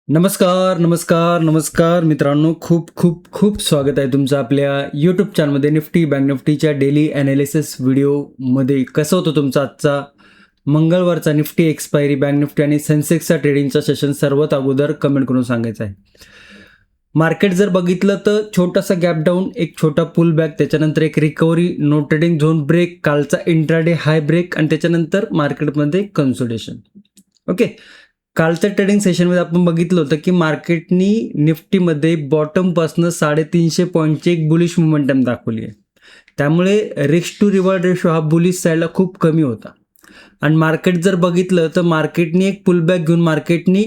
नमस्कार, नमस्कार, नमस्कार मित्रांनो. खूप खूप खूप स्वागत आहे तुमचं आपल्या यूट्यूब चॅनलमध्ये निफ्टी बँक निफ्टीच्या डेली ॲनालिसिस व्हिडिओमध्ये. कसं होतं तुमचा आजचा मंगळवारचा निफ्टी एक्सपायरी, बँक निफ्टी आणि सेन्सेक्सचा ट्रेडिंगचा सेशन सर्वात अगोदर कमेंट करून सांगायचं आहे. मार्केट जर बघितलं तर छोटासा गॅप डाऊन, एक छोटा पुल बॅक, त्याच्यानंतर एक recovery, no trading zone break, कालचा इंट्राडे हाय ब्रेक आणि त्याच्यानंतर मार्केटमध्ये कन्सोलिडेशन. ओके, कालच्या ट्रेडिंग सेशनमध्ये आपण बघितलं होतं की मार्केटनी निफ्टीमध्ये बॉटमपासनं 350 पॉईंटची एक बुलिश मोमेंटम दाखवली आहे. त्यामुळे रिस्क टू रिवॉर्ड रेशो हा बुलिश साईडला खूप कमी होता आणि मार्केट जर बघितलं तर मार्केटनी एक पुलबॅक घेऊन मार्केटनी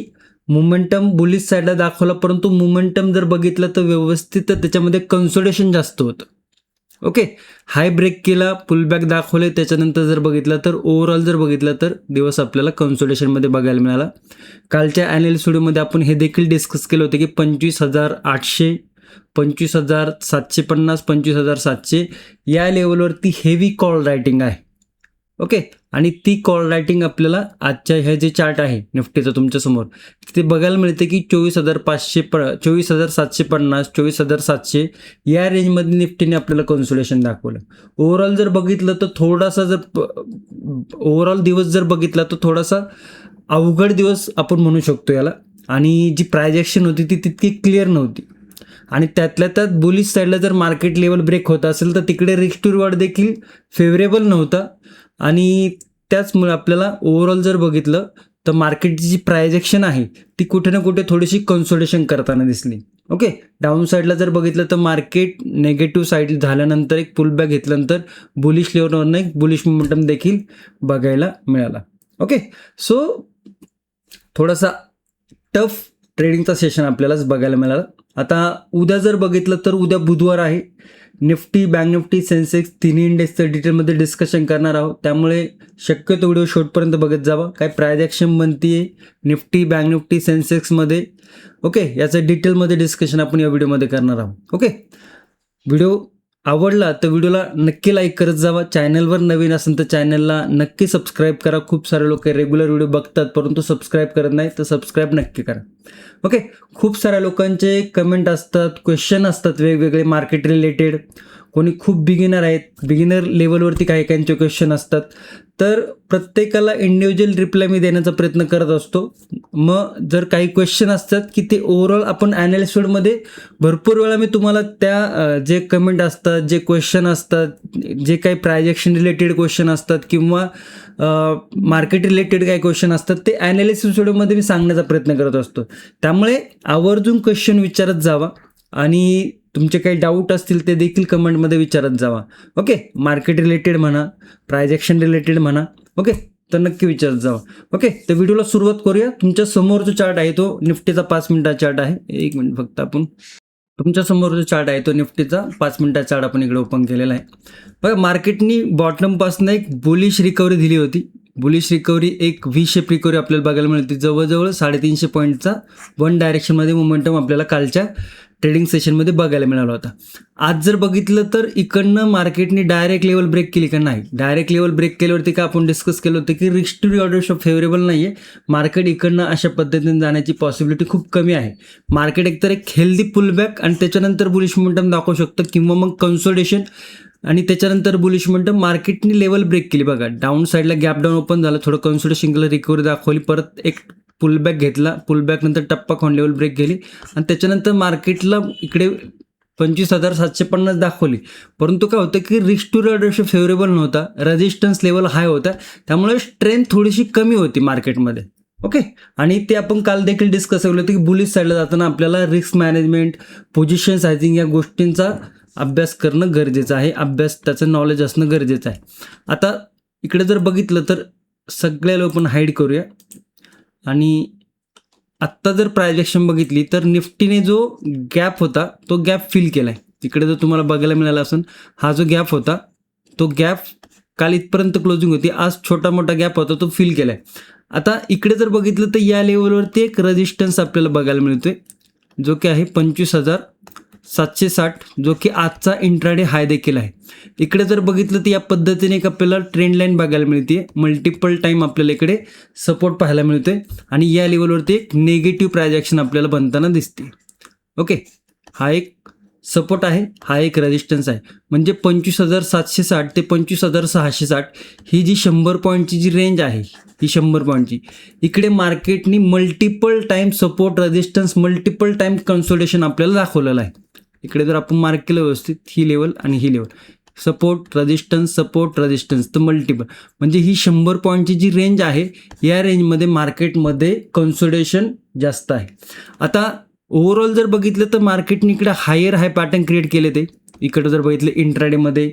मोमेंटम बुलिश साईडला दाखवला, परंतु मोमेंटम जर बघितलं तर व्यवस्थित त्याच्यामध्ये कन्सोलिडेशन जास्त होतं. ओके, हाय ब्रेक केला, पुलबॅक दाखवले, त्याच्यानंतर जर बघितलं तर ओव्हरऑल जर बघितलं तर दिवस आपल्याला कन्सोलिडेशनमध्ये बघायला मिळाला. कालच्या ॲनालिसिस व्हिडिओमध्ये आपण हे देखील डिस्कस केलं होतं की 25,800, 25,750, 25,700 या लेवलवरती हेवी कॉल रायटिंग आहे. ओके, आणि ती कॉल रायटिंग आपल्याला आजच्या हे जे चार्ट आहे निफ्टीचं तुमच्यासमोर ते बघायला मिळते की 24,500, 24,750, 24,700 या रेंजमध्ये निफ्टीने आपल्याला कन्सोलिडेशन दाखवलं. ओव्हरऑल जर बघितलं तर थोडासा ओव्हरऑल दिवस जर बघितला तर थोडासा अवघड दिवस आपण म्हणू शकतो याला, आणि जी प्रायजेक्शन होती ती तितकी क्लिअर नव्हती आणि त्यातल्या त्यात बुलिश साईडला जर मार्केट लेवल ब्रेक होत असेल तर तिकडे रिस्क टू रिवॉर्ड देखील फेवरेबल नव्हता आणि त्याचमुळे आपल्याला ओव्हरऑल जर बघितलं तर मार्केटची जी प्रायजेक्शन आहे ती कुठे ना कुठे थोडीशी कन्सोलिडेशन करताना दिसली. ओके, डाऊन साईडला जर बघितलं तर मार्केट नेगेटिव्ह साईड झाल्यानंतर एक पुलबॅक घेतल्यानंतर बुलिश लेवलवरनं एक बुलिश मोमेंटम देखील बघायला मिळाला. ओके, सो थोडासा टफ ट्रेडिंगचा सेशन आपल्यालाच बघायला मिळाला. आता उद्या जर बघितलं तर उद्या बुधवार आहे. निफ्टी, बँक निफ्टी, सेन्सेक्स तिन्ही इंडेक्सचं डिटेलमध्ये डिस्कशन करणार आहोत, त्यामुळे शक्यतो व्हिडिओ शेवटपर्यंत बघत जावा. काय प्रायजेक्शन बनते निफ्टी, बँक निफ्टी, सेन्सेक्समध्ये, ओके, याचं डिटेलमध्ये डिस्कशन आपण या व्हिडिओमध्ये करणार आहोत. ओके, व्हिडिओ आवडला तर व्हिडिओला नक्की लाईक करत जावा. चॅनलवर नवीन असेल तर चॅनलला नक्की सबस्क्राईब करा. खूप सारे लोक रेग्युलर व्हिडिओ बघतात परंतु सबस्क्राईब करत नाही, तर सबस्क्राईब नक्की करा. ओके, खूप साऱ्या लोकांचे कमेंट असतात, क्वेश्चन असतात वेगवेगळे मार्केट रिलेटेड. कोणी खूप बिगिनर आहेत, बिगिनर लेवलवरती काही काहींचे क्वेश्चन असतात, तर प्रत्येकाला इंडिव्हिज्युअल रिप्लाय मी देण्याचा प्रयत्न करत असतो. मग जर काही क्वेश्चन असतात की ते ओव्हरऑल आपण ॲनालिसिस व्हिडिओमध्ये भरपूर वेळा मी तुम्हाला त्या जे कमेंट असतात, जे क्वेश्चन असतात, जे काही प्रायजेक्शन रिलेटेड क्वेश्चन असतात किंवा मार्केट रिलेटेड काही क्वेश्चन असतात ते ॲनालिसिस व्हिडिओमध्ये मी सांगण्याचा प्रयत्न करत असतो. त्यामुळे आवर्जून क्वेश्चन विचारत जावा आणि तुमचे काही डाऊट असतील ते देखील कमेंटमध्ये विचारत जावा. ओके, मार्केट रिलेटेड म्हणा, प्रायजेक्शन रिलेटेड म्हणा, ओके, तर नक्की विचारत जावा. ओके, तर व्हिडिओला सुरुवात करूया. तुमच्या समोर जो चार्ट आहे तो निफ्टीचा 5 मिनिटाचा चार्ट आहे. एक मिनिट फक्त, आपण तुमच्या समोर जो चार्ट आहे तो निफ्टीचा 5 मिनिटाचा चार्ट आपण इकडे ओपन केलेला आहे. बघा, मार्केटनी बॉटमपासून एक बुलिश रिकव्हरी दिली होती. बुलिश रिकव्हरी, एक व्ही शेप रिकव्हरी आपल्याला बघायला मिळते. जवळजवळ 350 पॉईंटचा वन डायरेक्शनमध्ये मोमेंटम आपल्याला कालच्या ट्रेडिंग सेशनमध्ये बघायला मिळाला होता. आज जर बघितलं तर इकडनं मार्केटने डायरेक्ट लेवल ब्रेक केली का? नाही. डायरेक्ट लेवल ब्रेक केल्यावरती का आपण डिस्कस केलं होतं की risk to reward ratio favourable नाही आहे. मार्केट इकडनं अशा पद्धतीने जाण्याची पॉसिबिलिटी खूप कमी आहे. मार्केट एकतर एक हेल्दी पुलबॅक आणि त्याच्यानंतर बुलिश मोमेंटम दाखवू शकतं किंवा मग कन्सोलिडेशन आणि त्याच्यानंतर बुलिश मोमेंटम. मार्केटने लेवल ब्रेक केली बघा, डाऊन साईडला गॅप डाऊन ओपन झालं, थोडं कन्सोलिडेशन केलं, रिकव्हरी दाखवली, परत एक पुलबॅक घेतला, पुलबॅक नंतर टप्पा खाऊन लेवल ब्रेक गेली आणि त्याच्यानंतर मार्केटला इकडे 25,750 दाखवली. परंतु काय होतं की risk to reward ratio favourable नव्हता, रेजिस्टन्स लेवल हाय होता, त्यामुळे स्ट्रेंथ थोडीशी कमी होती मार्केटमध्ये. ओके, आणि ते आपण काल देखील डिस्कस केलं होतं की बुलिश साईडला जाताना आपल्याला रिस्क मॅनेजमेंट, पोझिशन सायझिंग या गोष्टींचा अभ्यास करणं गरजेचं आहे, त्याचं नॉलेज असणं गरजेचं आहे. आता इकडे जर बघितलं तर सगळ्या लोक आपण हाईड करूया आणि आत्ता जर प्रायजेक्शन बघितली तर निफ्टीने जो गॅप होता तो गॅप फिल केला आहे. तिकडे जर तुम्हाला बघायला मिळाला असेल, हा जो गॅप होता तो गॅप काल इथपर्यंत क्लोजिंग होती, आज छोटा मोठा गॅप होता तो फिल केला आहे. आता इकडे जर बघितलं तर या लेवलवरती एक रेजिस्टन्स आपल्याला बघायला मिळतोय जो की आहे 760 जो की आजचा इंट्राडे हाय देखील आहे. इकडे जर बघितलं तर या पद्धतीने एक आपल्याला ट्रेंड लाईन बघायला मिळते. मल्टिपल टाईम आपल्याला इकडे सपोर्ट पाहायला मिळतोय आणि या लेवलवरती एक निगेटिव्ह प्राइस ॲक्शन आपल्याला बनताना दिसते. ओके, हा एक सपोर्ट आहे, हा एक रेजिस्टन्स आहे. म्हणजे 25,760 ते 25,660 ही जी 100 पॉईंटची जी रेंज आहे, ही 100 पॉईंटची, इकडे मार्केटनी multiple time support resistance multiple time consolidation आपल्याला दाखवलेलं आहे. इकडे जर आपण मार्क केलं व्यवस्थित, ही लेवल आणि ही लेवल, सपोर्ट रेजिस्टन्स तर मल्टिपल, म्हणजे ही 100 पॉईंटची जी रेंज आहे, या रेंजमध्ये मार्केटमध्ये कन्सोलिडेशन जास्त आहे. आता ओव्हरऑल जर बघितलं तर मार्केटने इकडे हायर हाय पॅटर्न क्रिएट केले. ते इकडे जर बघितलं इंट्राडेमध्ये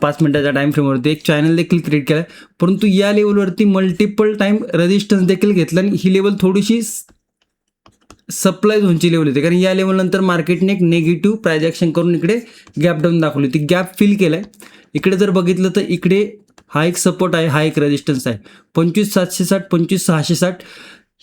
5 मिनिटाच्या टाईम फ्रेमवरती एक चॅनल देखील क्रिएट केला, परंतु या लेवलवरती मल्टिपल टाईम रेजिस्टन्स देखील घेतला आणि ही लेवल थोडीशी सप्लाय झोनची लेवल होती, कारण या लेवलनंतर मार्केटने एक निगेटिव्ह प्राइस ॲक्शन करून इकडे गॅप डाऊन दाखवली. ती गॅप फिल केला आहे. इकडे जर बघितलं तर इकडे हा एक सपोर्ट आहे, हा एक रेजिस्टन्स आहे. 25,760 25,660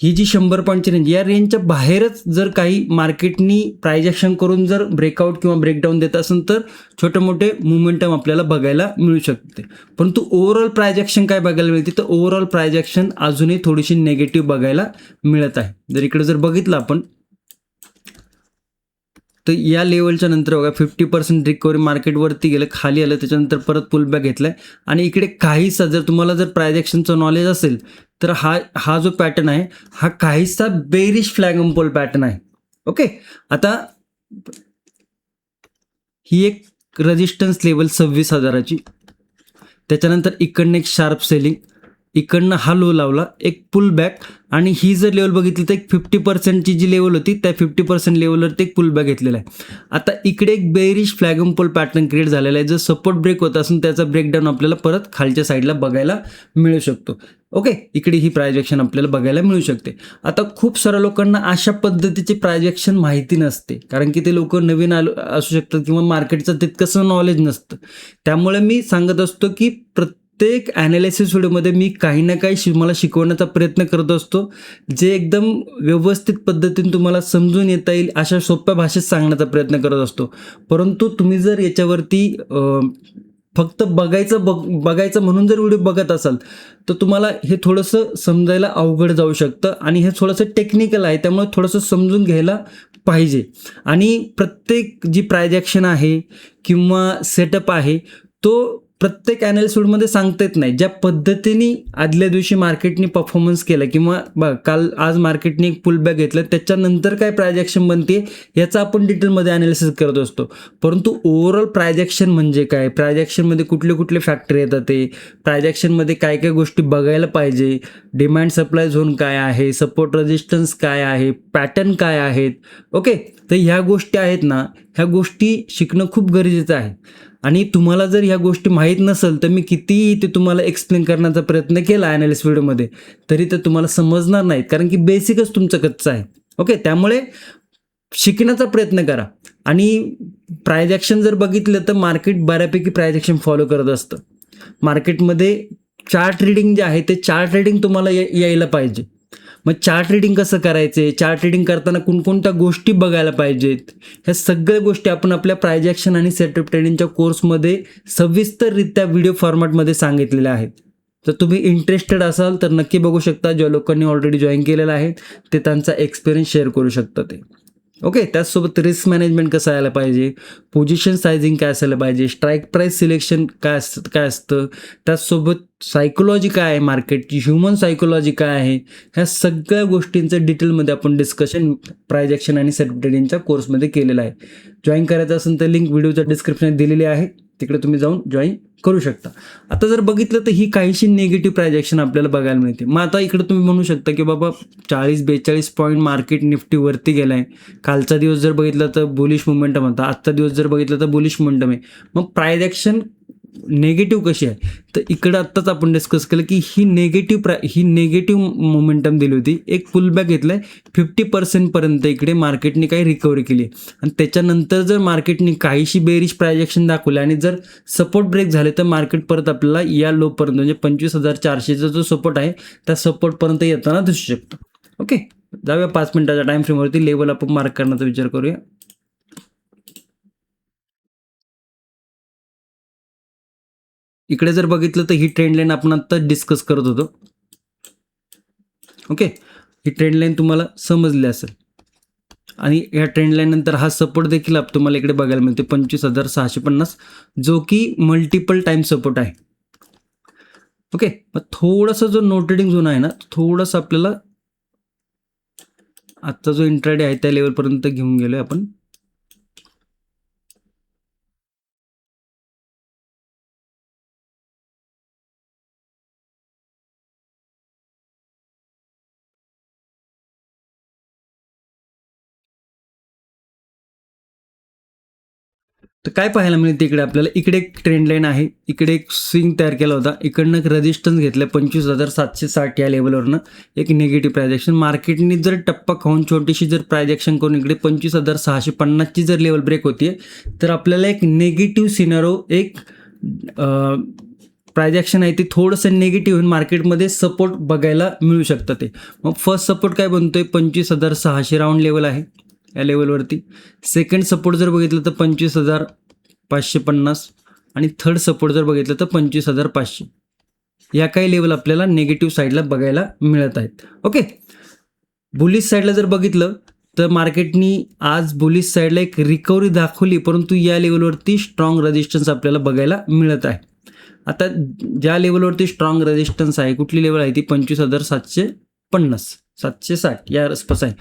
ही जी 100 पॉईंटची रेंज, या रेंजच्या बाहेरच जर काही मार्केटनी प्राइस ॲक्शन करून जर ब्रेकआउट किंवा ब्रेकडाऊन देत असेल तर छोटे मोठे मुवमेंटम आपल्याला बघायला मिळू शकते. परंतु ओव्हरऑल प्राइस ॲक्शन काय बघायला मिळते, तर ओव्हरऑल प्राइस ॲक्शन अजूनही थोडीशी निगेटिव्ह बघायला मिळत आहे. जर इकडे जर बघितलं आपण तर या लेवलच्या नंतर बघा 50% रिकव्हरी मार्केटवरती गेलं, खाली आलं, त्याच्यानंतर परत पुलबॅक घेतलाय आणि इकडे काहीसा जर तुम्हाला जर प्राइस ॲक्शनचं नॉलेज असेल तर हा जो पॅटर्न आहे हा काहीसा bearish flag and pole pattern आहे. ओके, आता ही एक रेजिस्टन्स लेवल 26,000ची, त्याच्यानंतर इकडनं एक शार्प सेलिंग, इकडनं हा लो लावला, एक पुल बॅक, आणि ही जर लेवल बघितली तर एक 50%ची जी लेवल होती त्या 50% लेवलवरती एक पुल बॅक घेतलेला आहे. आता इकडे एक bearish flag and pole pattern create झालेला आहे. जर सपोर्ट ब्रेक होत असून त्याचा ब्रेकडाऊन आपल्याला परत खालच्या साईडला बघायला मिळू शकतो. ओके, इकडे ही प्राइस ॲक्शन आपल्याला बघायला मिळू शकते. आता खूप साऱ्या लोकांना अशा पद्धतीची प्राइस ॲक्शन माहिती नसते, कारण की ते लोक नवीन असू शकतात किंवा मार्केटचं तितकंसं नॉलेज नसतं. त्यामुळे मी सांगत असतो की प्रत्येक ॲनालिसिस व्हिडिओमध्ये मी काही ना काही मला शिकवण्याचा प्रयत्न करत असतो, जे एकदम व्यवस्थित पद्धतीने तुम्हाला समजून येता येईल अशा सोप्या भाषेत सांगण्याचा प्रयत्न करत असतो. परंतु तुम्ही जर याच्यावरती फक्त बघायचं म्हणून जर व्हिडिओ बघत असाल तर तुम्हाला हे थोडंसं समजायला अवघड जाऊ शकतं आणि हे थोडंसं टेक्निकल आहे, त्यामुळे थोडंसं समजून घ्यायला पाहिजे. आणि प्रत्येक जी प्राइस ॲक्शन आहे किंवा सेटअप आहे तो प्रत्येक ॲनालिसिसमध्ये सांगता येत नाही. ज्या पद्धतीने आदल्या दिवशी मार्केटने परफॉर्मन्स केला किंवा आज मार्केटने एक पुलबॅक घेतलं, त्याच्यानंतर काय प्राइस ॲक्शन बनते याचा आपण डिटेलमध्ये ॲनालिसिस करत असतो. परंतु ओव्हरऑल प्राइस ॲक्शन म्हणजे काय, प्राइस ॲक्शनमध्ये कुठले कुठले फॅक्टर येतात, ते प्राइस ॲक्शनमध्ये काय काय गोष्टी बघायला पाहिजे, डिमांड सप्लाय झोन काय आहे, सपोर्ट रेजिस्टन्स काय आहे, पॅटर्न काय आहेत. ओके, तर ह्या गोष्टी आहेत ना, ह्या गोष्टी शिकणं खूप गरजेचं आहे. आणि तुम्हाला जर ह्या गोष्टी माहीत नसेल तर मी कितीही ते तुम्हाला एक्सप्लेन करण्याचा प्रयत्न केला ॲनालिसिस व्हिडिओमध्ये तरी तर तुम्हाला समजणार नाहीत, कारण की बेसिकच तुमचं कच्चं आहे. ओके, त्यामुळे शिकण्याचा प्रयत्न करा. आणि प्राइस ॲक्शन जर बघितलं तर मार्केट बऱ्यापैकी प्राइस ॲक्शन फॉलो करत असतं. मार्केटमध्ये चार्ट रीडिंग जे आहे ते चार्ट रीडिंग तुम्हाला यायला पाहिजे. मग चार्ट रीडिंग कसं करायचे, चार्ट रीडिंग करताना कोणकोणत्या गोष्टी बघायला पाहिजेत, ह्या सगळ्या गोष्टी आपण आपल्या प्राइस ॲक्शन आणि सेटअप ट्रेडिंगच्या कोर्समध्ये सविस्तररित्या व्हिडिओ फॉर्मॅटमध्ये सांगितलेल्या आहेत. तर तुम्ही इंटरेस्टेड असाल तर नक्की बघू शकता. ज्या लोकांनी ऑलरेडी जॉईन केलेलं आहे ते त्यांचा एक्सपिरियन्स शेअर करू शकतात ते. ओके, त्याचसोबत रिस्क मॅनेजमेंट कसं यायला पाहिजे, पोझिशन सायझिंग काय असायला पाहिजे, स्ट्राईक प्राईस सिलेक्शन काय असतं, त्याचसोबत सायकोलॉजी काय आहे मार्केटची, ह्युमन सायकोलॉजी काय आहे, ह्या सगळ्या गोष्टींचं डिटेलमध्ये आपण डिस्कशन प्राइस ॲक्शन आणि सेटअप ट्रेडिंगच्या कोर्समध्ये केलेलं आहे. जॉईन करायचं असेल तर लिंक व्हिडिओच्या डिस्क्रिप्शनात दिलेली आहे, तिकडे तुम्ही जाऊन जॉईन करू शकता. आता जर बघितलं तर ही काहीशी निगेटिव्ह प्राइस ॲक्शन आपल्याला बघायला मिळते. मग आता इकडे तुम्ही म्हणू शकता की बाबा 40-42 पॉईंट मार्केट निफ्टीवरती गेलं आहे, कालचा दिवस जर बघितला तर बुलिश मोमेंटम होता, आजचा दिवस जर बघितला तर बुलिश मोमेंटम आहे. मग प्राइस ॲक्शन नेगेटिव्ह कशी आहे, तर इकडं आत्ताच आपण डिस्कस केलं की ही नेगेटिव्ह मोमेंटम दिली होती, एक पुलबॅक घेतलाय 50% पर्यंत इकडे मार्केटने काही रिकव्हरी केली आणि त्याच्यानंतर जर मार्केटने काहीशी बेरिश प्राइस ॲक्शन दाखवली आणि जर सपोर्ट ब्रेक झाले तर मार्केट परत आपल्याला या लोपर्यंत म्हणजे 25,400चा जो सपोर्ट आहे त्या सपोर्टपर्यंत येताना दिसू शकतो. ओके, जाऊया 5 मिनिटाच्या टाइम फ्रेमवरती लेवल आपण मार्क करण्याचा विचार करूया. इकडे जर बघितलं तर ही ट्रेंड लाईन आपण आता डिस्कस करत होतो. ओके, ही ट्रेंड लाईन तुम्हाला समजली असेल आणि या ट्रेंड लाईन नंतर हा सपोर्ट देखील तुम्हाला इकडे बघायला मिळते 25,650, जो की मल्टिपल टाइम सपोर्ट आहे. ओके, मग थोडासा जो नो ट्रेडिंग झोन आहे ना, थोडासा आपल्याला आजचा जो इंट्राडे आहे त्या लेवलपर्यंत घेऊन गेलोय आपण. तर काय पाहायला मिळते इकडे आपल्याला, इकडे एक ट्रेंड लाईन आहे, इकडे एक स्विंग तयार केला होता, इकडनं एक रेजिस्टन्स घेतलं 25,760 या लेवलवरनं एक निगेटिव्ह प्रायजेक्शन. मार्केटने जर टप्पा खाऊन छोटीशी जर प्रायजेक्शन करून इकडे 25,650ची जर लेवल ब्रेक होतीये, तर आपल्याला एक निगेटिव्ह सिनारो, एक प्रायजेक्शन आहे ते थोडंसं निगेटिव्ह होऊन मार्केटमध्ये सपोर्ट बघायला मिळू शकतं. ते मग फर्स्ट सपोर्ट काय बनतोय, 25,600 राऊंड लेवल आहे या लेवलवरती. सेकंड सपोर्ट जर बघितलं तर 25,550 आणि थर्ड सपोर्ट जर बघितलं तर 25,500. या काही लेवल आपल्याला निगेटिव्ह साईडला बघायला मिळत आहेत. ओके, बुलिश साईडला जर बघितलं तर मार्केटनी आज बुलिश साईडला एक रिकव्हरी दाखवली, परंतु या लेवलवरती स्ट्रॉंग रेजिस्टन्स आपल्याला बघायला मिळत आहे. आता ज्या लेवलवरती स्ट्रॉंग रेजिस्टन्स आहे, कुठली लेवल आहे ती 25,750, 760 या आसपास आहे.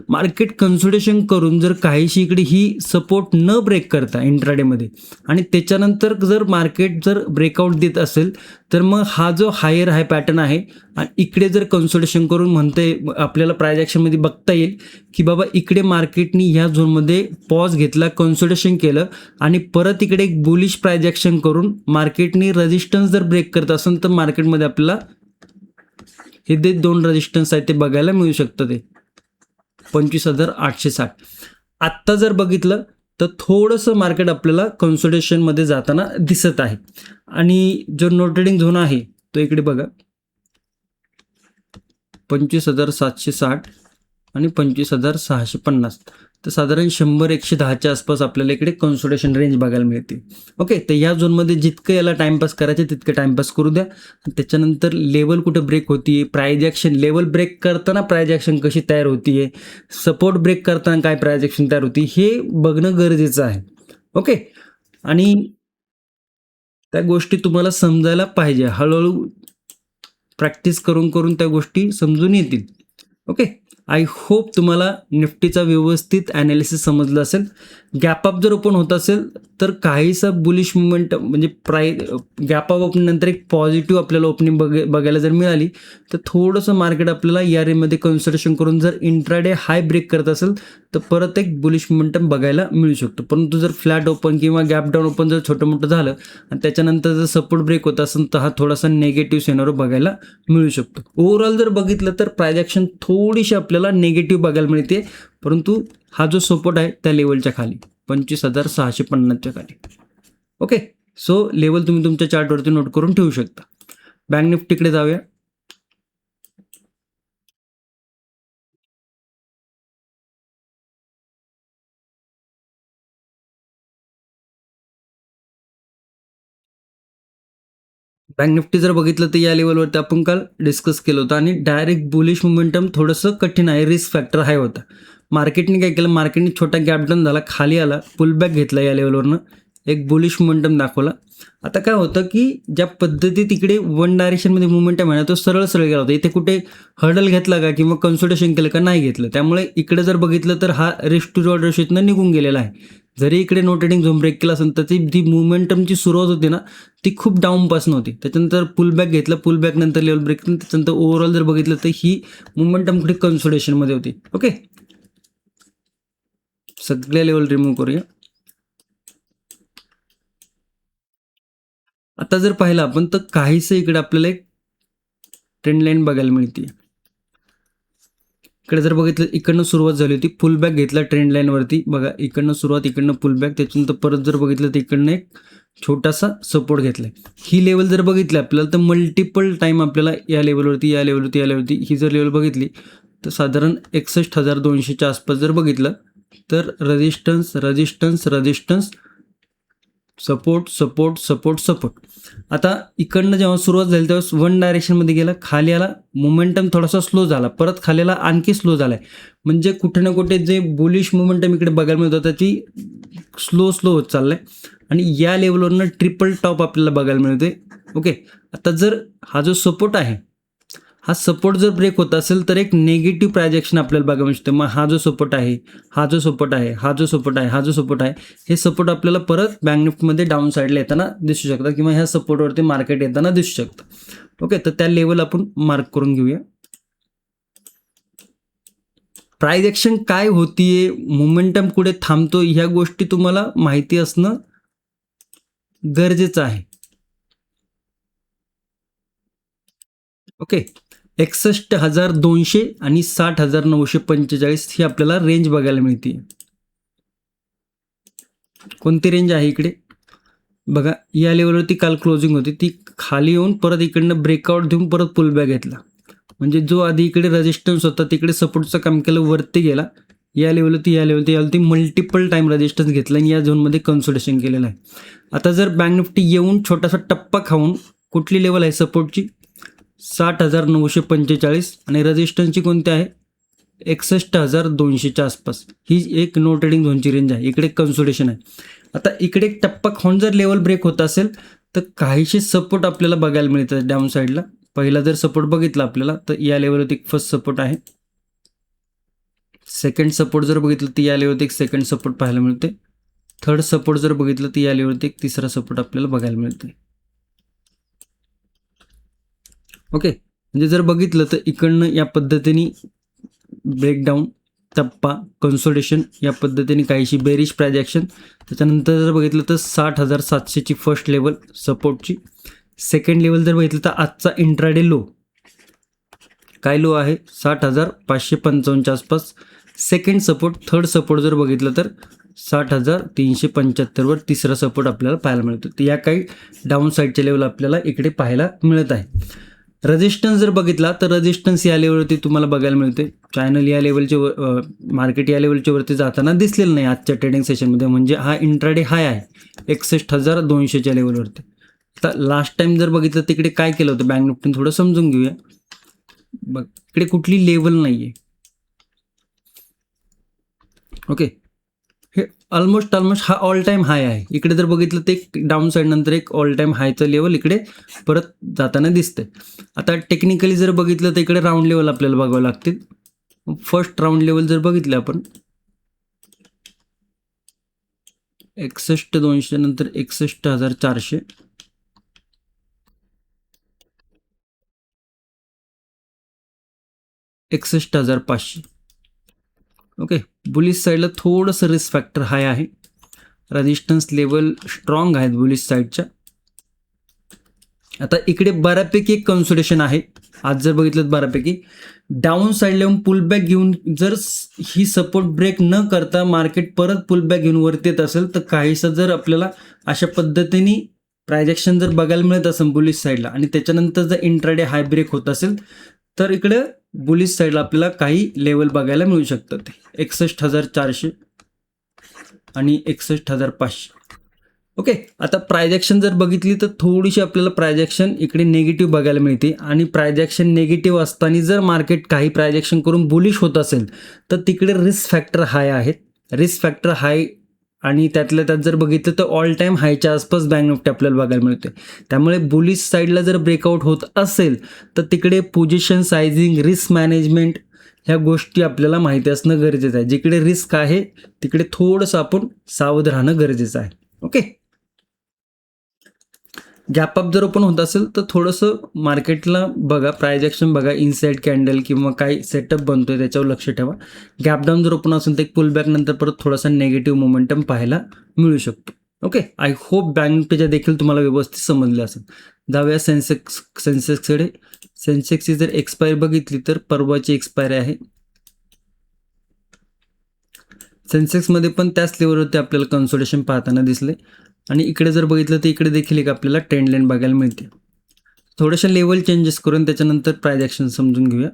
मार्केट कन्सोलिडेशन करून जर काहीशी इकडे ही सपोर्ट न ब्रेक करता इंट्राडेमध्ये आणि त्याच्यानंतर जर मार्केट जर ब्रेकआउट देत असेल, तर मग हा जो हायर हाय पॅटर्न आहे आणि इकडे जर कन्सोलिडेशन करून म्हणते आपल्याला प्रायजेक्शनमध्ये बघता येईल की बाबा इकडे मार्केटनी ह्या झोनमध्ये पॉज घेतला, कन्सोलिडेशन केलं आणि परत इकडे एक बुलिश प्रायजेक्शन करून मार्केटनी रेजिस्टन्स जर ब्रेक करत असेल, तर मार्केटमध्ये आपल्याला हे जे दोन रेजिस्टन्स आहेत ते बघायला मिळू शकतं. ते 25,860. आत्ता जर बघितलं तर थोडंसं मार्केट आपल्याला कन्सोलिडेशनमध्ये जाताना दिसत आहे आणि जो नो ट्रेडिंग झोन आहे तो इकडे बघा, 25,760 आणि 25,650. तर साधारण 100-110च्या आसपास आपल्याला इकडे कन्सोलिडेशन रेंज बघायला मिळते. ओके, तर या झोनमध्ये जितकं याला टाइमपास करायचे तितकं टाइमपास करू द्या. त्याच्यानंतर लेवल कुठं ब्रेक होतीये, प्रायजेक्शन लेवल ब्रेक करताना प्रायजेक्शन कशी तयार होतीये, सपोर्ट ब्रेक करताना काय प्रायजेक्शन तयार होती, हे बघणं गरजेचं आहे. ओके, आणि त्या गोष्टी तुम्हाला समजायला पाहिजे. हळूहळू प्रॅक्टिस करून करून त्या गोष्टी समजून येतील. ओके, आय होप तुम्हाला निफ्टीचा व्यवस्थित ॲनालिसिस समजलं असेल. गॅप अप जर ओपन होत असेल तर काहीसा बुलिश मुवमेंट म्हणजे गॅप अप ओपन नंतर एक पॉझिटिव्ह आपल्याला ओपनिंग बघायला जर मिळाली, तर थोडंसं मार्केट आपल्याला या रेंजमध्ये कन्सोलिडेशन करून जर इंट्राडे हाय ब्रेक करत असेल तर परत एक बुलिश मोमेंटम बघायला मिळू शकतो. परंतु जर फ्लॅट ओपन किंवा गॅप डाऊन ओपन जर छोटं मोठं झालं आणि त्याच्यानंतर जर सपोर्ट ब्रेक होत असेल तर हा थोडासा निगेटिव्ह सिनारो बघायला मिळू शकतो. ओव्हरऑल जर बघितलं तर प्रायजेक्शन थोडीशी आपल्याला निगेटिव्ह बघायला मिळते, परंतु हा जो सपोर्ट आहे त्या लेवलच्या खाली 25,650च्या खाली. ओके, सो लेवल तुम्ही तुमच्या चार्टवरती नोट करून ठेवू शकता. बँक निफ्टीकडे जाऊया. बँक निफ्टी जर बघितलं तर या लेवलवरती आपण काल डिस्कस केलं होतं आणि डायरेक्ट बुलिश मोमेंटम थोडंसं कठीण आहे, रिस्क फॅक्टर हाय होता. मार्केटने काय केलं, मार्केटने छोटा गॅप डाऊन झाला, खाली आला, पुलबॅक घेतला या लेवलवरनं, एक बुलिश मोमेंटम दाखवला. आता काय होतं की ज्या पद्धतीत इकडे वन डायरेक्शनमध्ये मोमेंटम आहे ना, तो सरळ सरळ गेला होता. इथे कुठे हर्डल घेतला का किंवा कन्सोलिडेशन केलं का, नाही घेतलं. त्यामुळे इकडे जर बघितलं तर हा रिस्क टू रिवॉर्ड रेशोतनं निघून गेलेला आहे. जरी इकडे नो ट्रेडिंग झोन ब्रेक केला असेल तर ती जी मोमेंटमची सुरुवात होती ना ती खूप डाऊनपासून होती. त्याच्यानंतर पुलबॅक घेतलं, पुलबॅक नंतर लेवल ब्रेक, त्याच्यानंतर ओव्हरऑल जर बघितलं तर ही मोमेंटम कुठे कन्सोलिडेशनमध्ये होती. ओके, सगळ्या लेवल रिमूव्ह करूया. आता जर पाहिलं आपण तर काहीसं इकडे आपल्याला एक ट्रेंड लाईन बघायला मिळते. इकडे जर बघितलं इकडनं सुरुवात झाली होती, पुलबॅक घेतला ट्रेंड लाईनवरती बघा, इकडनं सुरुवात, इकडनं पुलबॅक, त्याच्यानंतर परत जर बघितलं तर इकडनं एक छोटासा सपोर्ट घेतलाय. ही लेवल जर बघितली आपल्याला तर मल्टिपल टाइम आपल्याला या लेवलवरती या लेवलवरती या लेवलवरती ही जर लेवल बघितली तर साधारण 61,200च्या आसपास जर बघितलं तर resistance resistance resistance support support support support. आता इकडनं जेव्हा सुरुवात झाली तेव्हा वन डायरेक्शनमध्ये गेला, खाली आला, मोमेंटम थोडासा स्लो झाला, परत खाली आला, आणखी स्लो झाला आहे. म्हणजे कुठे ना कुठे जे बुलिश मोमेंटम इकडे बघायला मिळत होतं ती स्लो स्लो होत चाललं आहे. आणि या लेवलवरनं ट्रिपल टॉप आपल्याला बघायला मिळते. ओके, आता जर हा जो सपोर्ट आहे, हा सपोर्ट जर ब्रेक होत असेल तर एक निगेटिव्ह प्रायजेक्शन आपल्याला बघायला मिळतं. मग हा जो सपोर्ट आहे, हा जो सपोर्ट आहे, हा जो सपोर्ट आहे, हा जो सपोर्ट आहे, हे सपोर्ट आपल्याला परत बँक निफ्टीमध्ये डाऊन साईडला येताना दिसू शकतात किंवा ह्या सपोर्टवरती मार्केट येताना दिसू शकतं. ओके, तर त्या लेवल आपण मार्क करून घेऊया. प्राइस ॲक्शन काय होतीये, मोमेंटम कुठे थांबतो, ह्या गोष्टी तुम्हाला माहिती असणं गरजेचं आहे. ओके, 61,200 आणि 60,945 ही आपल्याला रेंज बघायला मिळते. कोणती रेंज आहे इकडे बघा, या लेवलवरती काल क्लोजिंग होती, ती खाली येऊन परत इकडनं ब्रेकआउट देऊन परत पुलबॅक घेतला. म्हणजे जो आधी इकडे रेजिस्टन्स होता तिकडे सपोर्टचं काम केलं, वरती गेला, या लेवलवरती मल्टिपल टाइम रेजिस्टन्स घेतला आणि या झोनमध्ये कन्सोलिडेशन केलेलं आहे. आता जर बँक निफ्टी येऊन छोटासा टप्पा खाऊन, कुठली लेवल आहे सपोर्टची 60,945 आणि रेजिस्टन्सची कोणती आहे 61,200च्या आसपास, ही एक नो ट्रेडिंग झोनची रेंज आहे. इकडे कन्सोलिडेशन आहे. आता इकडे एक टप्पा खाऊन जर लेवल ब्रेक होत असेल तर काहीशी सपोर्ट आपल्याला बघायला मिळतात डाऊन साईडला. पहिला जर सपोर्ट बघितला आपल्याला तर या लेवलवरती एक फर्स्ट सपोर्ट आहे. सेकंड सपोर्ट जर बघितलं तर या लेवलवरती एक सेकंड सपोर्ट पाहायला मिळते. थर्ड सपोर्ट जर बघितलं तर या लेवलवरती एक तिसरा सपोर्ट आपल्याला बघायला मिळते. ओके, म्हणजे जर बघितलं तर इकडनं या पद्धतीने ब्रेकडाऊन, टप्पा, कन्सोलिडेशन, या पद्धतीने काहीशी बेरिश प्राइस ॲक्शन. त्याच्यानंतर जर बघितलं तर 60,700ची फर्स्ट लेवल सपोर्टची. सेकंड लेवल जर बघितलं तर आजचा इंट्राडे लो, काय लो आहे 60,555च्या आसपास. सेकंड सपोर्ट, थर्ड सपोर्ट जर बघितलं तर 60,375वर तिसरा सपोर्ट आपल्याला पाहायला मिळतो. तर या काही डाऊन साईडच्या लेवल आपल्याला इकडे पाहायला मिळत आहे. रेजिस्टन्स जर बघितला तर रेजिस्टन्स या लेवलवरती तुम्हाला बघायला मिळते. चॅनल या लेवलचे मार्केट या लेवलच्या वरती जाताना दिसलेलं नाही आजच्या ट्रेडिंग सेशनमध्ये. म्हणजे हा इंट्राडे हाय आहे 61,200च्या लेवलवरती. आता लास्ट टाइम जर बघितलं तिकडे काय केलं होतं बँक निफ्टीने थोडं समजून घेऊया. बघ, इकडे कुठली लेवल नाही आहे. ओके, हे ऑलमोस्ट हा ऑल टाईम हाय आहे. इकडे जर बघितलं तर एक डाऊन साईड नंतर एक ऑल टाईम हायचं लेवल इकडे परत जाताना दिसतंय. आता टेक्निकली जर बघितलं तर इकडे राऊंड लेवल आपल्याला बघावं लागतील. फर्स्ट राऊंड लेवल जर बघितलं आपण 61,200 नंतर 61,400, 61,500. ओके, बुलिश साईडला थोडंसं रिस्क फॅक्टर हाय आहे. रेजिस्टन्स लेवल स्ट्रॉंग आहेत बुलिश साईडच्या. आता इकडे बऱ्यापैकी एक कन्सोलिडेशन आहे. आज जर बघितलं बऱ्यापैकी डाऊन साईडला येऊन पुलबॅक घेऊन जर ही सपोर्ट ब्रेक न करता मार्केट परत पुलबॅक घेऊन वरती येत असेल तर काहीसं जर आपल्याला अशा पद्धतीने प्राइस ॲक्शन जर बघायला मिळत असेल बुलिश साईडला आणि त्याच्यानंतर जर इंट्राडे हाय ब्रेक होत असेल तर इकडे बुलिश साईडला आपल्याला काही लेवल बघायला मिळू शकतात. 61,400 आणि 61,500. ओके, आता प्राइस ॲक्शन जर बघितली तर थोडीशी आपल्याला प्राइस ॲक्शन इकडे निगेटिव्ह बघायला मिळते. आणि प्राइस ॲक्शन निगेटिव्ह असताना जर मार्केट काही प्राइस ॲक्शन करून बुलिश होत असेल तर तिकडे रिस्क फॅक्टर हाय आहेत. रिस्क फॅक्टर हाय आणि त्यातल्या त्यात जर बघितलं तर ऑल टाईम हायच्या आसपास बँक निफ्टी आपल्याला बघायला मिळते. त्यामुळे बुलिश साईडला जर ब्रेकआउट होत असेल तर तिकडे पोझिशन सायझिंग, रिस्क मॅनेजमेंट ह्या गोष्टी आपल्याला माहिती असणं गरजेचं आहे. जिकडे रिस्क आहे तिकडे थोडंसं आपण सावध राहणं गरजेचं आहे. ओके, गॅप अप जर ओपन होत असेल तर थोडंसं मार्केटला बघा, प्राइस ॲक्शन बघा, इनसाइड कॅन्डल किंवा काही सेटअप बनतोय त्याच्यावर लक्ष ठेवा. गॅप डाऊन जर ओपन असेल तर एक पुलबॅक नंतर परत थोडासा नेगेटिव्ह मोमेंटम पाहायला मिळू शकतो. ओके, आय होप बँक निफ्टीच्या देखील तुम्हाला व्यवस्थित समजले असेल. जाऊया सेन्सेक्सकडे. सेन्सेक्सची जर एक्सपायरी बघितली तर परवाची एक्सपायरी आहे. सेन्सेक्समध्ये पण त्याच लेवलवरती आपल्याला कन्सोलिडेशन पाहताना दिसले. आणि इकडे जर बघितलं तर इकडे देखील एक आपल्याला ट्रेंड लाईन बघायला मिळते. थोड्याशा लेवल चेंजेस करून त्याच्यानंतर प्राइस ॲक्शन समजून घेऊया.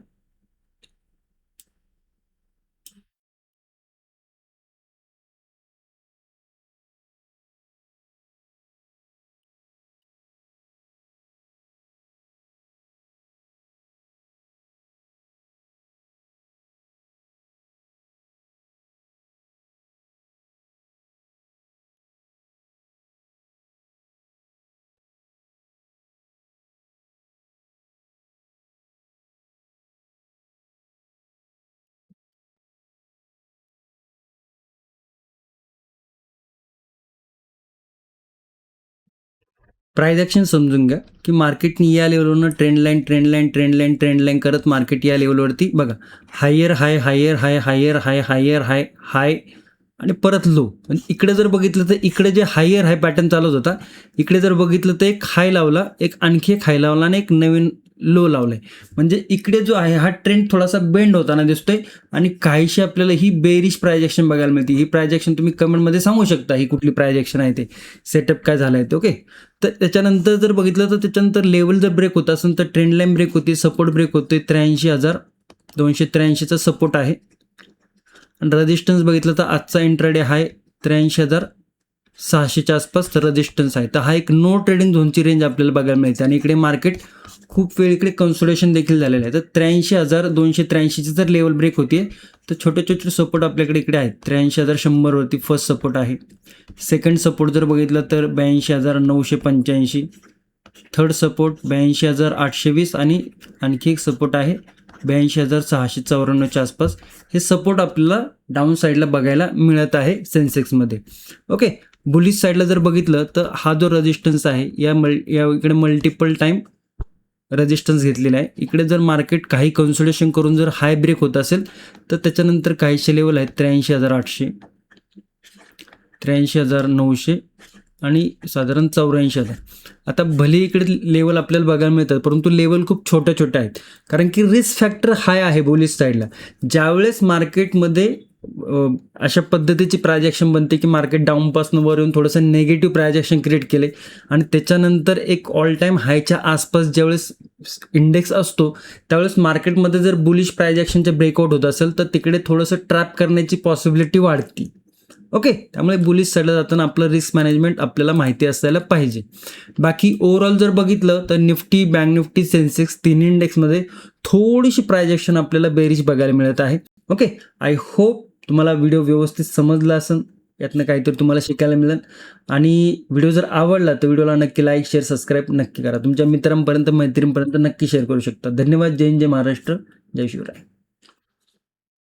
प्राइस ॲक्शन समजून घ्या की मार्केटनी या लेवलवरनं ट्रेंड लाईन करत मार्केट या लेवलवरती बघा हायर हाय हायर हाय हायर हाय हायर हाय हाय आणि परत लो. आणि इकडे जर बघितलं तर इकडे जे हायर हाय पॅटर्न चालत होता, इकडे जर बघितलं तर एक हाय लावला, एक आणखी एक हाय लावला आणि एक नवीन लो लावलाय. म्हणजे इकडे जो आहे हा ट्रेंड थोडासा बेंड होताना दिसतोय आणि काहीशी आपल्याला ही बेरिश प्राइस ॲक्शन बघायला मिळते. ही प्राइस ॲक्शन तुम्ही कमेंटमध्ये सांगू शकता ही कुठली प्राइस ॲक्शन आहे ते, सेटअप काय झाला आहे ते. ओके, तर त्याच्यानंतर जर बघितलं तर त्याच्यानंतर लेवल जर ब्रेक होत असेल तर ट्रेंड लाईन ब्रेक होते, सपोर्ट ब्रेक होते. 83,283चा सपोर्ट आहे आणि रेजिस्टन्स बघितलं तर आजचा इंट्राडे हाय 83,600च्या आसपास रेजिस्टन्स आहे. तर हा एक नो ट्रेडिंग झोनची रेंज आपल्याला बघायला मिळते आणि इकडे मार्केट खूप वेळ इकडे कन्सोलेशन देखील झालेलं आहे. तर 83,283ची जर लेवल ब्रेक होते तर छोटे छोटे सपोर्ट आपल्याकडे इकडे आहेत. 83,100वरती फर्स्ट सपोर्ट आहे. सेकंड सपोर्ट जर बघितलं तर 82,985. थर्ड सपोर्ट 82,820 आणि आणखी एक सपोर्ट आहे 82,694च्या आसपास. हे सपोर्ट आपल्याला डाऊन साईडला बघायला मिळत आहे सेन्सेक्समध्ये. ओके, बुलिश साईडला जर बघितलं तर हा जो रेजिस्टन्स आहे या इकडे मल्टिपल टाईम रेजिस्टन्स घेतलेला आहे. इकडे जर मार्केट काही कन्सोलेशन करून जर हाय ब्रेक होत असेल तर त्याच्यानंतर काहीशे लेवल आहेत 83,800, 83,900 आणि साधारण 84,000. आता भले इकडे लेवल आपल्याला बघायला मिळतात परंतु लेवल खूप छोट्या छोट्या आहेत कारण की रिस्क फॅक्टर हाय आहे बुलिश साईडला. ज्यावेळेस मार्केटमध्ये अशा पद्धतीची प्राइस ॲक्शन बनते की मार्केट डाऊनपासून वर येऊन थोडंसं नेगेटिव्ह प्राइस ॲक्शन क्रिएट केले आणि त्याच्यानंतर एक ऑल टाईम हायच्या आसपास ज्यावेळेस इंडेक्स असतो त्यावेळेस मार्केटमध्ये जर बुलिश प्राइस ॲक्शनचे ब्रेकआउट होत असेल तर तिकडे थोडंसं ट्रॅप करण्याची पॉसिबिलिटी वाढते. ओके, त्यामुळे बुलिश साईडला जाताना आपलं रिस्क मॅनेजमेंट आपल्याला माहिती असायला पाहिजे. बाकी ओव्हरऑल जर बघितलं तर निफ्टी, बँक निफ्टी, सेन्सेक्स तिन्ही इंडेक्समध्ये थोडीशी प्राइस ॲक्शन आपल्याला बेरिश बघायला मिळत आहे. ओके, आय होप तुम्हाला व्हिडिओ व्यवस्थित समजला असेल, यातनं काहीतरी तुम्हाला शिकायला मिळेल. आणि व्हिडिओ जर आवडला तर व्हिडिओला नक्की लाईक, शेअर, सबस्क्राईब नक्की करा. तुमच्या मित्रांपर्यंत, मैत्रिणींपर्यंत नक्की शेअर करू शकता. धन्यवाद. जय हिंद, जय महाराष्ट्र, जय शिवराय.